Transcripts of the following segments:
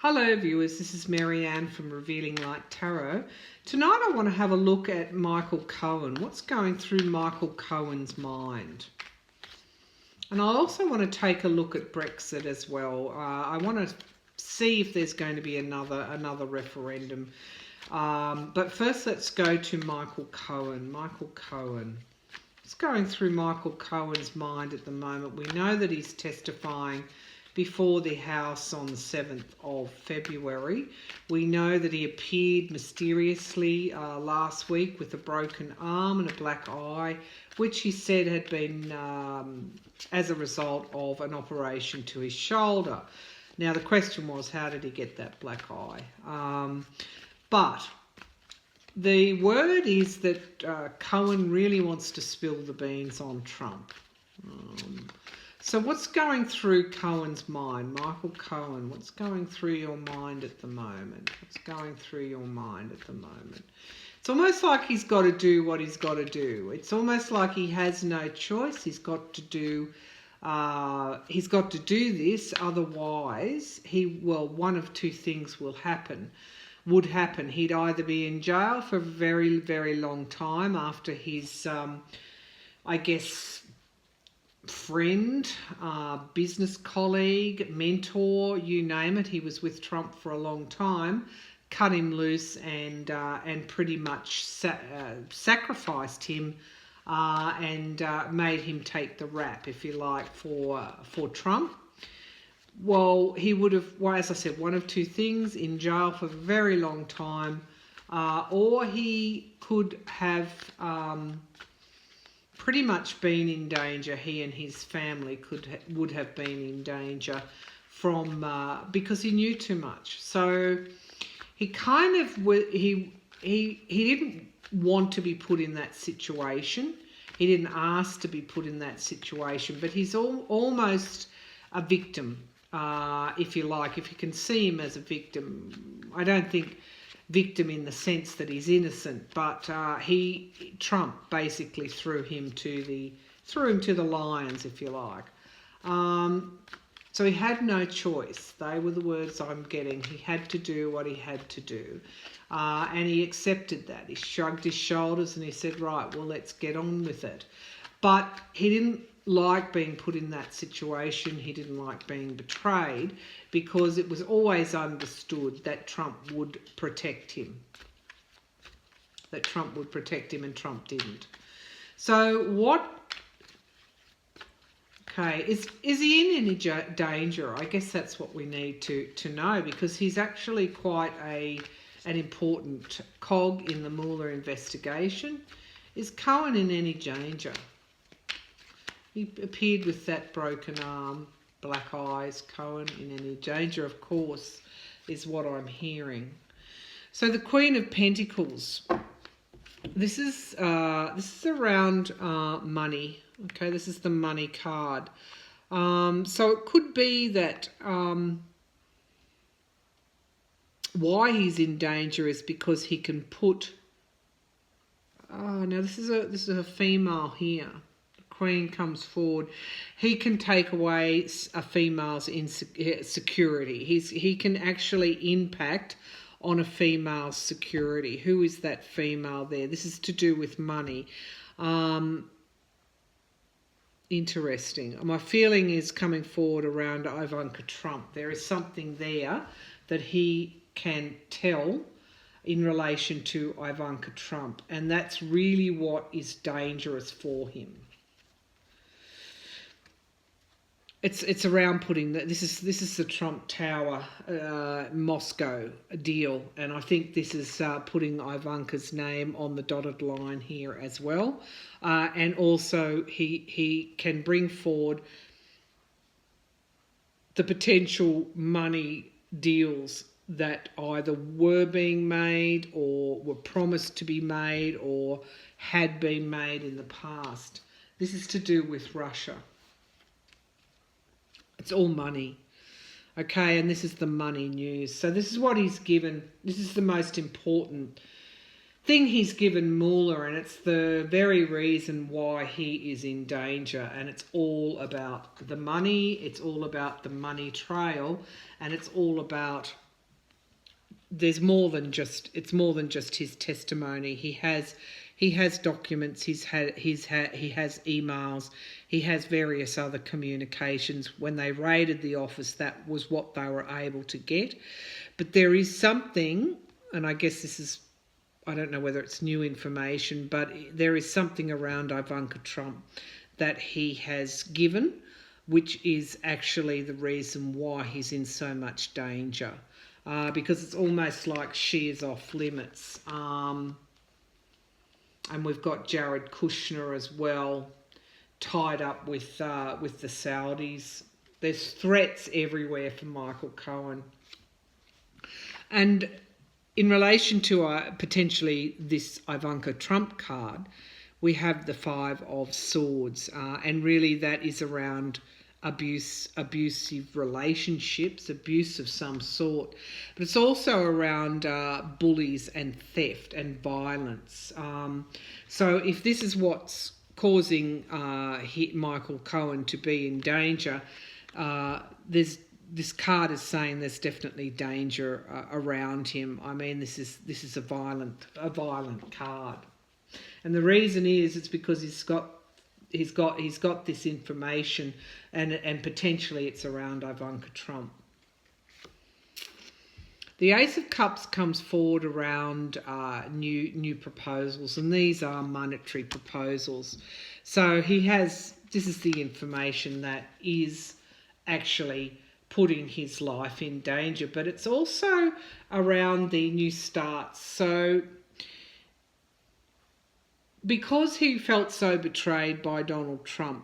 Hello viewers, this is Marianne from Revealing Light Tarot. Tonight I want to have a look at Michael Cohen. What's going through Michael Cohen's mind? And I also want to take a look at Brexit as well. I want to see if there's going to be another referendum. But first let's go to Michael Cohen. Michael Cohen. What's going through Michael Cohen's mind at the moment? We know that he's testifying before the House on the 7th of February. We know that he appeared mysteriously last week with a broken arm and a black eye, which he said had been as a result of an operation to his shoulder. Now the question was, how did he get that black eye? But the word is that Cohen really wants to spill the beans on Trump. So what's going through Cohen's mind? Michael Cohen, what's going through your mind at the moment? What's going through your mind at the moment? It's almost like he's got to do what he's got to do. It's almost like he has no choice. He's got to do this. Otherwise, one of two things would happen. He'd either be in jail for a very, very long time after his, friend, business colleague, mentor, you name it. He was with Trump for a long time, cut him loose and pretty much sacrificed him and made him take the rap, if you like, for Trump. Well, he would have, as I said, one of two things: in jail for a very long time, or he could have pretty much been in danger. He and his family would have been in danger from because he knew too much. So he kind of he didn't want to be put in that situation. He didn't ask to be put in that situation, but he's almost a victim, if you like. If you can see him as a victim, I don't think victim in the sense that he's innocent, but Trump basically threw him to the lions, if you like. So he had no choice. They were the words I'm getting. He had to do what he had to do, and he accepted that. He shrugged his shoulders and he said, right, well, let's get on with it. But he didn't like being put in that situation. He didn't like being betrayed, because it was always understood that Trump would protect him. And Trump didn't. So is he in any danger? I guess that's what we need to know, because he's actually quite an important cog in the Mueller investigation. Is Cohen in any danger? He appeared with that broken arm, black eyes. Cohen in any danger, of course, is what I'm hearing. So the Queen of Pentacles. This is around money. Okay, this is the money card. So it could be that why he's in danger is because he can put. Now this is a female here. Queen comes forward. He can take away a female's security. He can actually impact on a female's security. Who is that female there? This is to do with money. Interesting. My feeling is coming forward around Ivanka Trump. There is something there that he can tell in relation to Ivanka Trump, and that's really what is dangerous for him. It's around putting that. This is the Trump Tower, Moscow deal, and I think this is putting Ivanka's name on the dotted line here as well, and also he can bring forward the potential money deals that either were being made or were promised to be made or had been made in the past. This is to do with Russia. It's all money. Okay, and this is the money news. So this is what he's given. This is the most important thing he's given Mueller, and it's the very reason why he is in danger. And it's all about the money. It's all about the money trail, and it's all about there's more than just his testimony. He has documents. He has emails. He has various other communications. When they raided the office, that was what they were able to get. But there is something, and I guess this is, I don't know whether it's new information, but there is something around Ivanka Trump that he has given, which is actually the reason why he's in so much danger. Because it's almost like she is off limits. And we've got Jared Kushner as well, tied up with the Saudis. There's threats everywhere for Michael Cohen. And in relation to potentially this Ivanka Trump card, we have the Five of Swords. And really that is around abusive relationships, abuse of some sort, but it's also around bullies and theft and violence. So if this is what's causing Michael Cohen to be in danger, this card is saying there's definitely danger around him. I mean, this is a violent card, and the reason is it's because he's got this information, and potentially it's around Ivanka Trump. The Ace of Cups comes forward around new proposals, and these are monetary proposals. So this is the information that is actually putting his life in danger, but it's also around the new starts. So because he felt so betrayed by Donald Trump,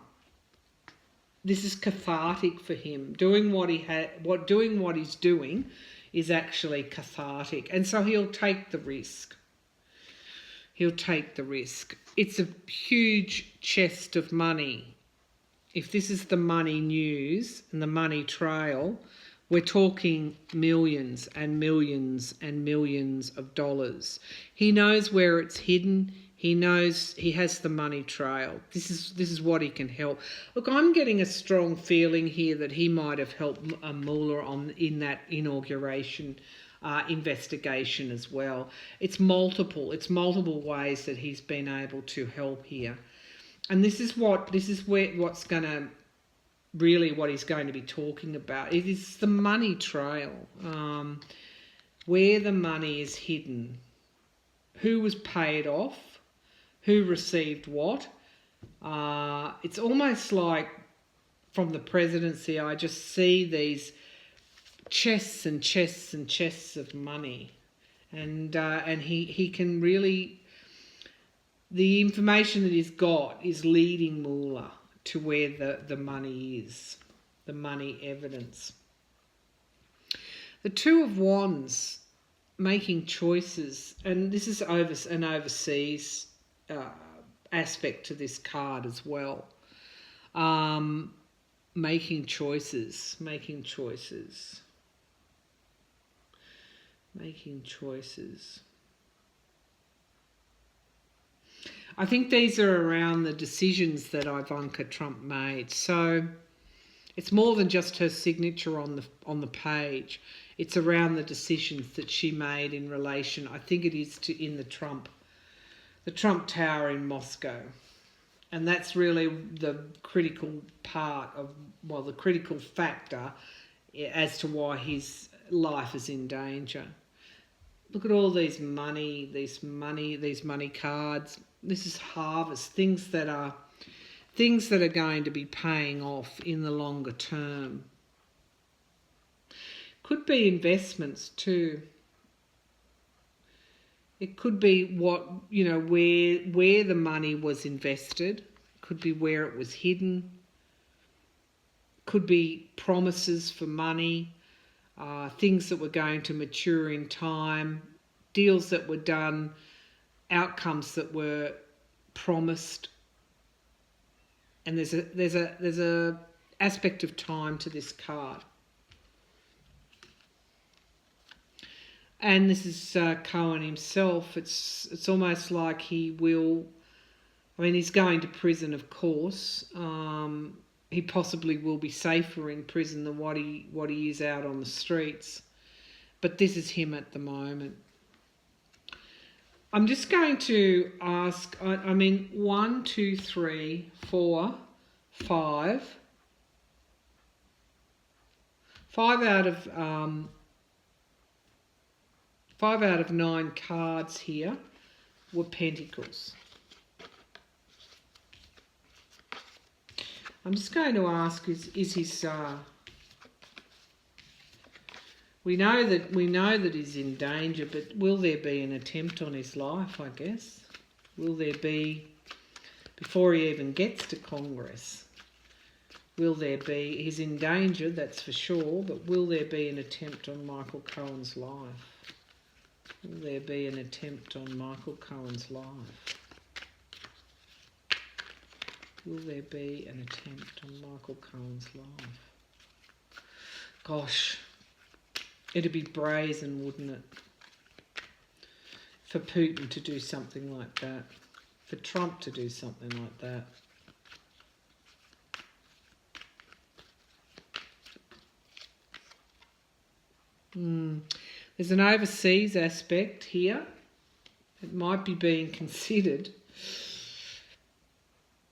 this is cathartic for him. Doing what he's doing is actually cathartic, and so he'll take the risk. It's a huge chest of money. If this is the money news and the money trail, we're talking millions and millions and millions of dollars. He knows where it's hidden. He knows he has the money trail. This is what he can help. Look, I'm getting a strong feeling here that he might have helped Mueller in that inauguration investigation as well. It's multiple ways that he's been able to help here, and what he's going to be talking about. It is the money trail, where the money is hidden, who was paid off, who received what. It's almost like from the presidency, I just see these chests and chests and chests of money, and he can really, the information that he's got is leading Mueller to where the money is, the money evidence. The Two of Wands, making choices, and this is an overseas aspect to this card as well. Making choices. I think these are around the decisions that Ivanka Trump made. So it's more than just her signature on the page. It's around the decisions that she made in relation, I think it is in the Trump Tower in Moscow. And that's really the critical part of, the critical factor as to why his life is in danger. Look at all these money cards. This is harvest, things that are going to be paying off in the longer term. Could be investments too. It could be where the money was invested. Could be where it was hidden. Could be promises for money, things that were going to mature in time, deals that were done, outcomes that were promised. And there's a aspect of time to this card. And this is Cohen himself. It's almost like he will. I mean, he's going to prison, of course. He possibly will be safer in prison than what he is out on the streets. But this is him at the moment. I'm just going to ask, I mean, 1, 2, 3, 4, 5. 5 out of 9 cards here were pentacles. I'm just going to ask, is his we know that he's in danger, but will there be an attempt on his life, I guess? Will there be, before he even gets to Congress, will there be, he's in danger, that's for sure, but will there be an attempt on Michael Cohen's life? Will there be an attempt on Michael Cohen's life? Will there be an attempt on Michael Cohen's life? Gosh, it'd be brazen, wouldn't it? For Putin to do something like that. For Trump to do something like that. There's an overseas aspect here. It might be being considered.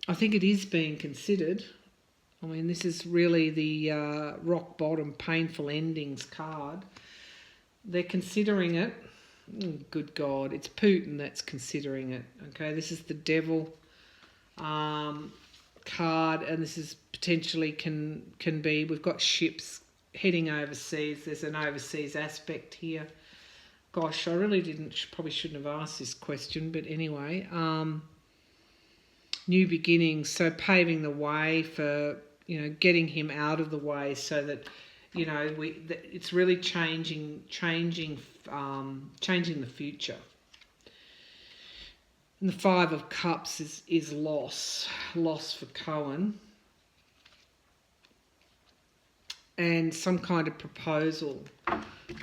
I think it is being considered. I mean, this is really the rock bottom painful endings card. They're considering it. Good God, it's Putin that's considering it. Okay, this is the devil card, and this is potentially can be, we've got ships heading overseas. There's an overseas aspect here. Gosh, I really probably shouldn't have asked this question, but anyway, new beginnings, so paving the way for, getting him out of the way so that, it's really changing the future. And the 5 of Cups is loss for Cohen. And some kind of proposal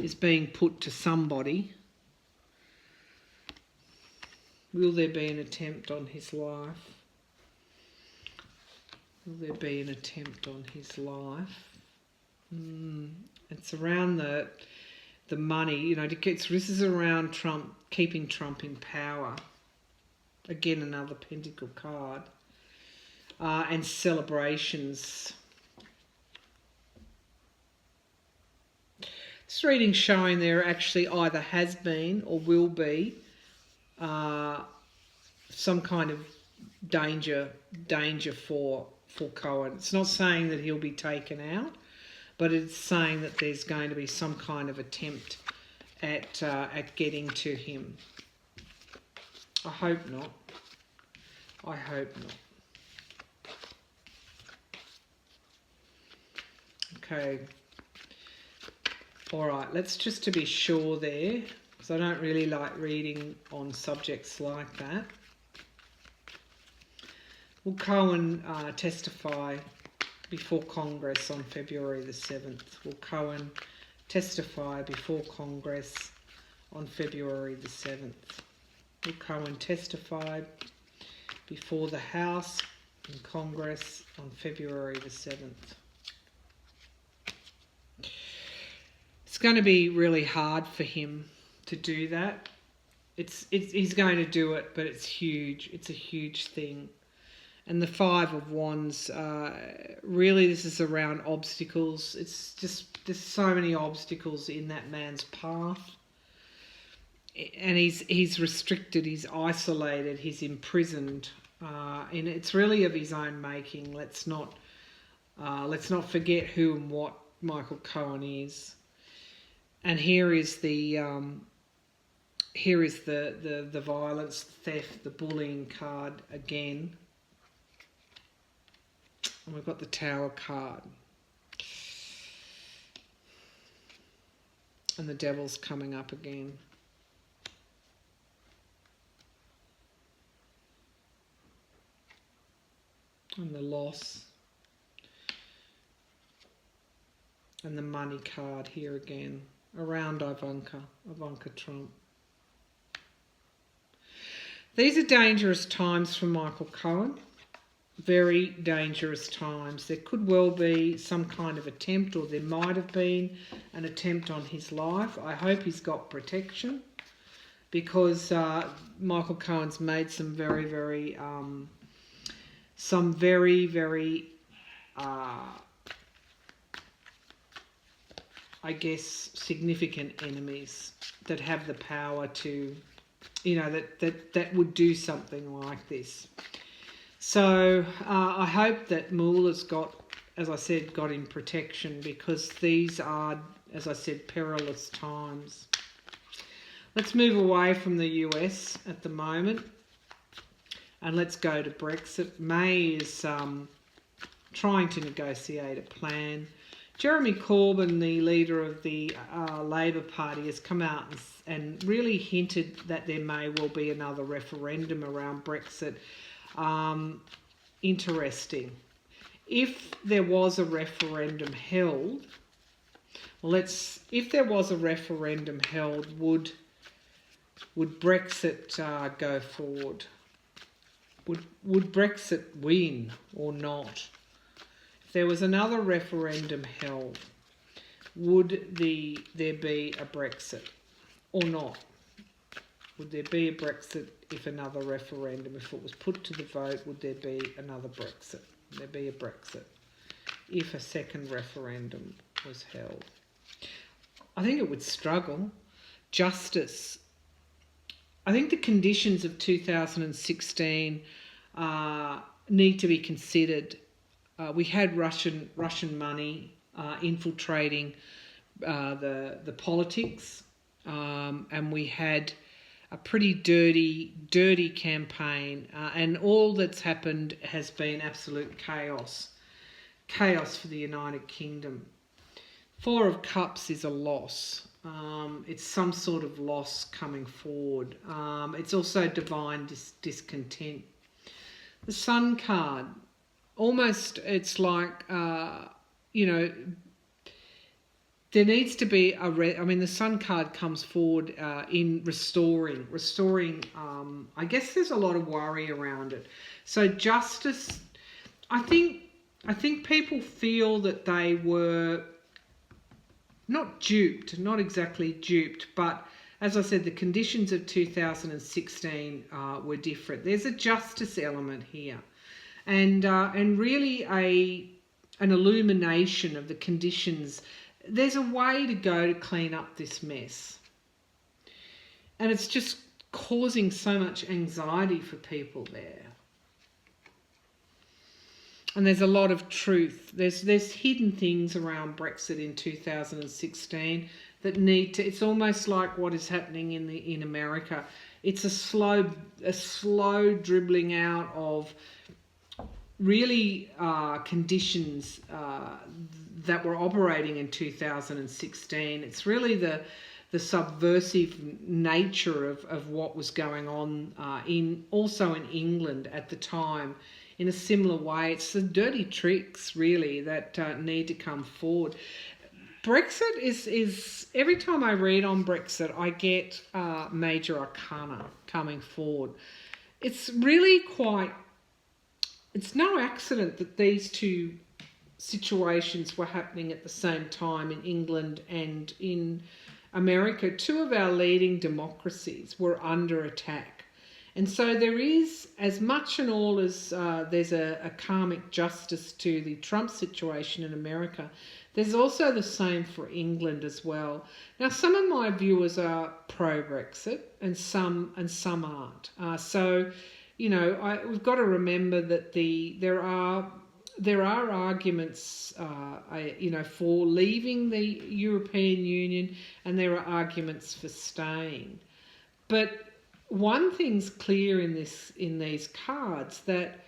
is being put to somebody. Will there be an attempt on his life? Will there be an attempt on his life? It's around the money, this is around Trump, keeping Trump in power. Again, another pentacle card. And celebrations. This reading showing there actually either has been or will be some kind of danger for Cohen. It's not saying that he'll be taken out, but it's saying that there's going to be some kind of attempt at getting to him. I hope not. I hope not. Okay. All right, let's just to be sure there, because I don't really like reading on subjects like that. Will Cohen testify before Congress on February the 7th? Will Cohen testify before Congress on February the 7th? Will Cohen testify before the House and Congress on February the 7th? It's going to be really hard for him to do that. He's going to do it, but it's huge. It's a huge thing. And the 5 of Wands, really this is around obstacles. It's just, there's so many obstacles in that man's path. And he's restricted, he's isolated, he's imprisoned. And it's really of his own making. Let's not forget who and what Michael Cohen is. And here is the violence, the theft, the bullying card again. And we've got the Tower card. And the Devil's coming up again. And the loss. And the money card here again. Around Ivanka Trump. These are dangerous times for Michael Cohen. very dangerous times. There could well be some kind of attempt, or there might have been an attempt on his life. I hope he's got protection, because Michael Cohen's made some very, very, I guess, significant enemies that have the power to, that would do something like this. So I hope that Mueller's got, as I said, got him protection, because these are, as I said, perilous times. Let's move away from the US at the moment, and let's go to Brexit. May is trying to negotiate a plan. Jeremy Corbyn, the leader of the Labor Party, has come out and really hinted that there may well be another referendum around Brexit. Interesting. If there was a referendum held, if there was a referendum held, would Brexit go forward? Would Brexit win or not? If there was another referendum held, would there be a Brexit or not? Would there be a Brexit if another referendum, if it was put to the vote, would there be another Brexit? Would there be a Brexit if a second referendum was held? I think it would struggle. Justice. I think the conditions of 2016 need to be considered. We had Russian money infiltrating the politics, and we had a pretty dirty campaign, and all that's happened has been absolute chaos for the United Kingdom. Four of Cups is a loss. It's some sort of loss coming forward. It's also divine discontent. The Sun card, almost, it's like, there needs to be the Sun card comes forward in restoring. I guess there's a lot of worry around it. So justice, I think people feel that they were not exactly duped, but as I said, the conditions of 2016 were different. There's a justice element here, and really an illumination of the conditions. There's a way to go to clean up this mess, and it's just causing so much anxiety for people there. And there's a lot of truth. There's hidden things around Brexit in 2016 that need to. It's almost like what is happening in America. It's a slow dribbling out of really conditions that were operating in 2016. It's really the subversive nature of what was going on also in England at the time. In a similar way, it's the dirty tricks really that need to come forward. Brexit is every time I read on Brexit, I get major arcana coming forward. It's really it's no accident that these two situations were happening at the same time in England and in America. Two of our leading democracies were under attack. And so there is, as much and all as there's a karmic justice to the Trump situation in America, there's also the same for England as well. Now, some of my viewers are pro-Brexit and some aren't. We've got to remember that there are arguments, for leaving the European Union, and there are arguments for staying. But one thing's clear in these cards, that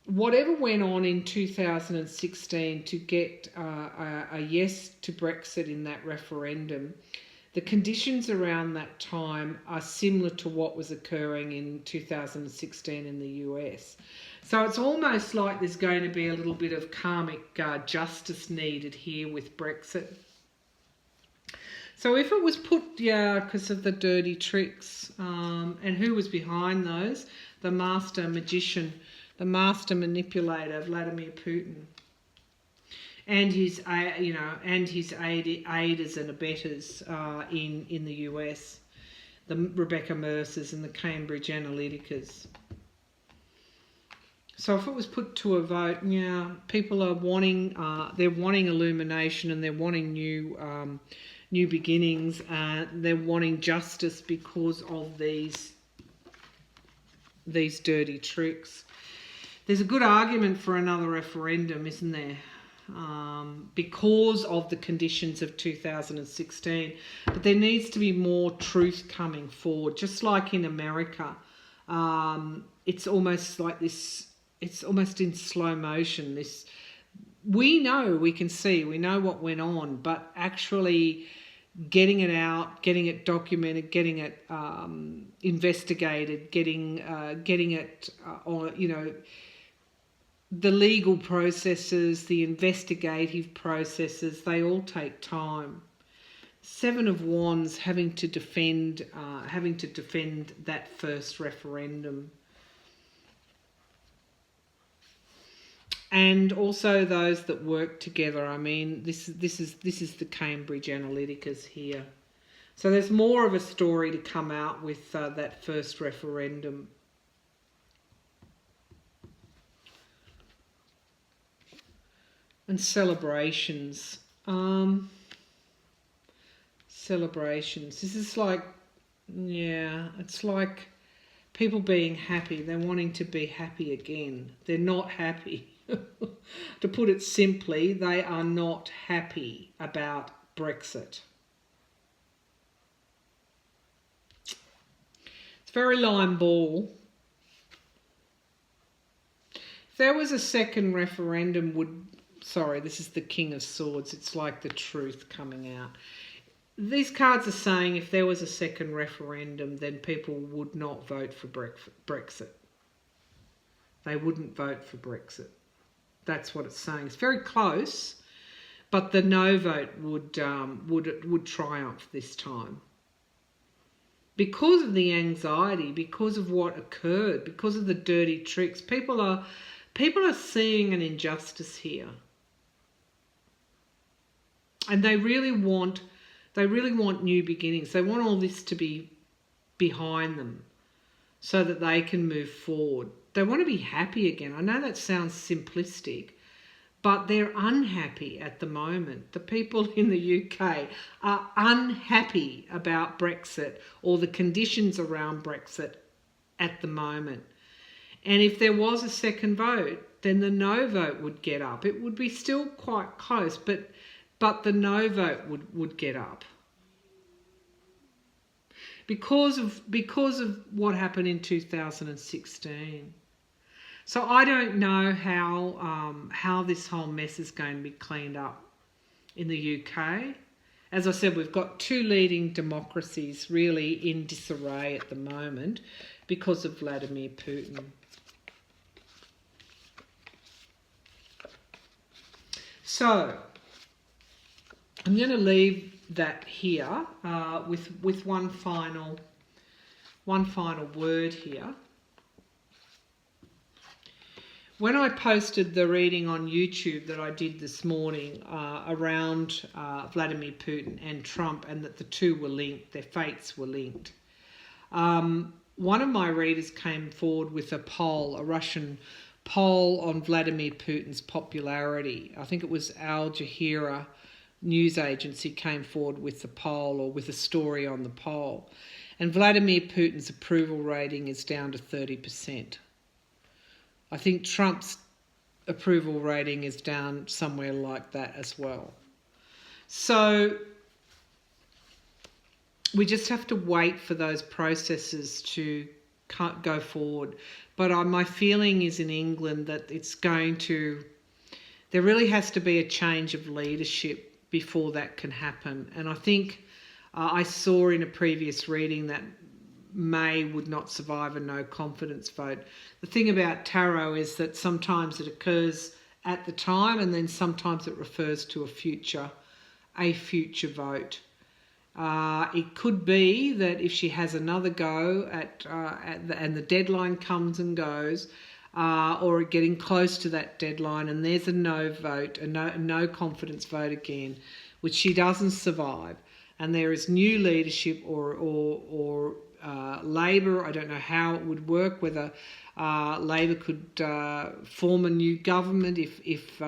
whatever went on in 2016 to get a yes to Brexit in that referendum, the conditions around that time are similar to what was occurring in 2016 in the US. So it's almost like there's going to be a little bit of karmic justice needed here with Brexit. So if it was put, because of the dirty tricks, and who was behind those? The master magician the master manipulator, Vladimir Putin, and his aiders and abettors in the US, the Rebecca Mercers and the Cambridge Analyticas. So if it was put to a vote, yeah, people are wanting, they're wanting illumination, and they're wanting new beginnings. They're wanting justice because of these dirty tricks. There's a good argument for another referendum, isn't there? Because of the conditions of 2016. But there needs to be more truth coming forward. Just like in America, it's almost like this, it's almost in slow motion. We know what went on, but actually getting it out, getting it documented, getting it investigated, getting it the legal processes, the investigative processes, they all take time. Seven of Wands having to defend that first referendum. And also those that work together. I mean, this is the Cambridge Analyticas here. So there's more of a story to come out with that first referendum. And celebrations. Celebrations. This is like, yeah, it's like people being happy. They're wanting to be happy again. They're not happy. To put it simply, they are not happy about Brexit. It's very line ball. If there was a second referendum, this is the King of Swords. It's like the truth coming out. These cards are saying if there was a second referendum, then people would not vote for Brexit. They wouldn't vote for Brexit. That's what it's saying. It's very close, but the no vote would triumph this time. Because of the anxiety, because of what occurred, because of the dirty tricks, people are seeing an injustice here. And they really want new beginnings. They want all this to be behind them so that they can move forward. They want to be happy again. I know that sounds simplistic, but they're unhappy at the moment. The people in the UK are unhappy about Brexit or the conditions around Brexit at the moment. And if there was a second vote, then the no vote would get up. It would be still quite close, but the no vote would get up. Because of what happened in 2016. So I don't know how this whole mess is going to be cleaned up in the UK. As I said, we've got two leading democracies really in disarray at the moment because of Vladimir Putin. So I'm going to leave that here with one final word here. When I posted the reading on YouTube that I did this morning around Vladimir Putin and Trump, and that the two were linked, their fates were linked, one of my readers came forward with a Russian poll on Vladimir Putin's popularity. I think it was Al Jazeera news agency came forward with the poll, or with a story on the poll. And Vladimir Putin's approval rating is down to 30%. I think Trump's approval rating is down somewhere like that as well. So we just have to wait for those processes to go forward. But my feeling is in England that there really has to be a change of leadership before that can happen. And I think I saw in a previous reading that May would not survive a no confidence vote. The thing about tarot is that sometimes it occurs at the time, and then sometimes it refers to a future vote. It could be that if she has another go and the deadline comes and goes, or getting close to that deadline, and there's a no vote, a no confidence vote again, which she doesn't survive, and there is new leadership or Labor. I don't know how it would work, whether Labor could form a new government if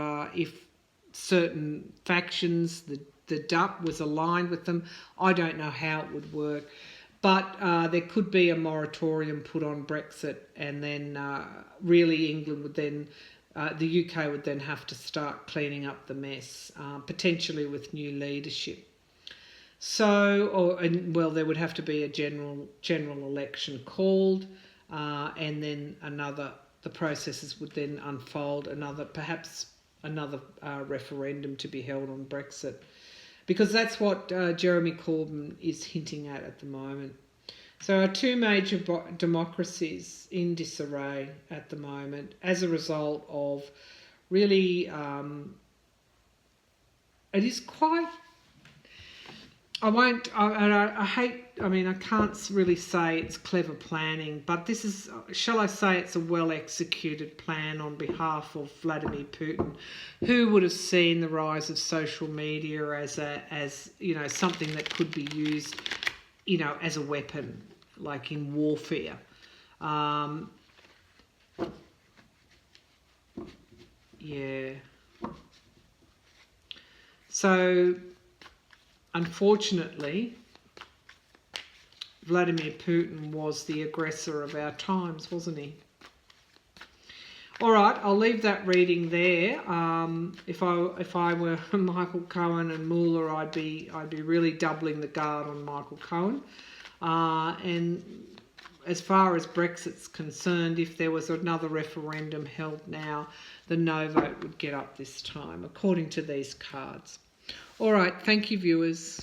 certain factions, the DUP was aligned with them. I don't know how it would work. But there could be a moratorium put on Brexit, and then really England would then, the UK would then have to start cleaning up the mess, potentially with new leadership. So, there would have to be a general election called, and then the processes would then unfold, perhaps another referendum to be held on Brexit. Because that's what Jeremy Corbyn is hinting at the moment. So our two major democracies in disarray at the moment as a result of really, it is quite, I can't really say it's clever planning, but this is, shall I say it's a well-executed plan on behalf of Vladimir Putin, who would have seen the rise of social media as something that could be used, as a weapon, like in warfare. So, unfortunately, Vladimir Putin was the aggressor of our times, wasn't he? All right, I'll leave that reading there. If I were Michael Cohen and Mueller, I'd be really doubling the guard on Michael Cohen. And as far as Brexit's concerned, if there was another referendum held now, the no vote would get up this time, according to these cards. All right, thank you, viewers.